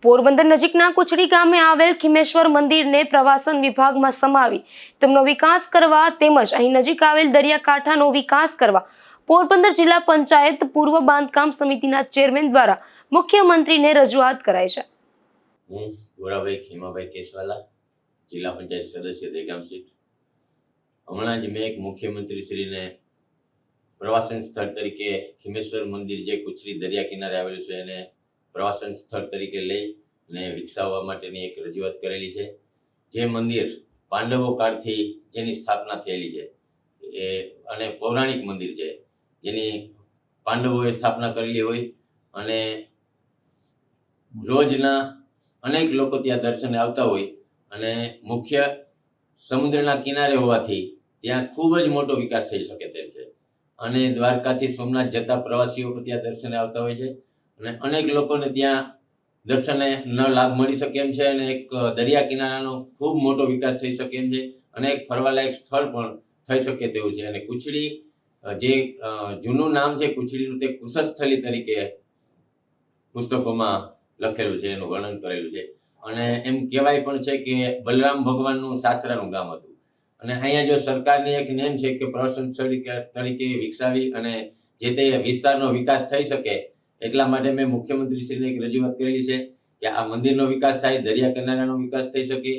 પોરબંદર નજીકના કુચડી ગામે આવેલ ખીમેશ્વર મંદિરને પ્રવાસન વિભાગમાં સમાવી તેમનો વિકાસ કરવા તેમજ અહીં નજીક આવેલ દરિયાકાંઠાનો વિકાસ કરવા પોરબંદર જિલ્લા પંચાયત પૂર્વ બાંધકામ સમિતિના ચેરમેન દ્વારા મુખ્યમંત્રીને રજૂઆત કરાઈ છે। હું ગોરાભાઈ ખીમાભાઈ કેશવાલા, જિલ્લા પંચાયત સદસ્ય દેગામ સીટ। હમણાં જ મેં એક મુખ્યમંત્રીશ્રીને પ્રવાસન સ્થળ તરીકે ખીમેશ્વર મંદિર જે કુચડી દરિયા કિનારે આવેલું છે એને પ્રવાસન સ્થળ તરીકે લઈ અને વિકસાવવા માટેની એક રજૂઆત કરેલી છે। જે મંદિર પાંડવો કાળથી જેની સ્થાપના થયેલી છે એ અને પૌરાણિક મંદિર છે જેની પાંડવોએ સ્થાપના કરેલી હોય અને રોજના અનેક લોકો ત્યાં દર્શને આવતા હોય અને મુખ્ય સમુદ્રના કિનારે હોવાથી ત્યાં ખૂબ જ મોટો વિકાસ થઈ શકે તેમ છે અને દ્વારકાથી સોમનાથ જતા પ્રવાસીઓ ત્યાં દર્શને આવતા હોય છે અને અનેક લોકોને ત્યાં દર્શને ન લાભ મળી શકે એમ છે અને એક દરિયા કિનારાનો ખૂબ મોટો વિકાસ થઈ શકે એમ છે અને એક ફરવાલાયક સ્થળ પણ થઈ શકે તેવું છે। અને કુચડી જે જૂનું નામ છે કુચડીનું તે કુશસ્થલી તરીકે પુસ્તકોમાં લખેલું છે, એનું વર્ણન કરેલું છે અને એમ કહેવાય પણ છે કે બલરામ ભગવાનનું સાસરાનું ગામ હતું અને અહીંયા જો સરકારની એક નેમ છે કે પ્રવાસન સ્થળ તરીકે વિકસાવી અને જે તે વિસ્તારનો વિકાસ થઈ શકે એટલા માટે મેં મુખ્યમંત્રીશ્રીને એક રજૂઆત કરેલી છે કે આ મંદિરનો વિકાસ થાય, દરિયા કિનારાનો વિકાસ થઈ શકે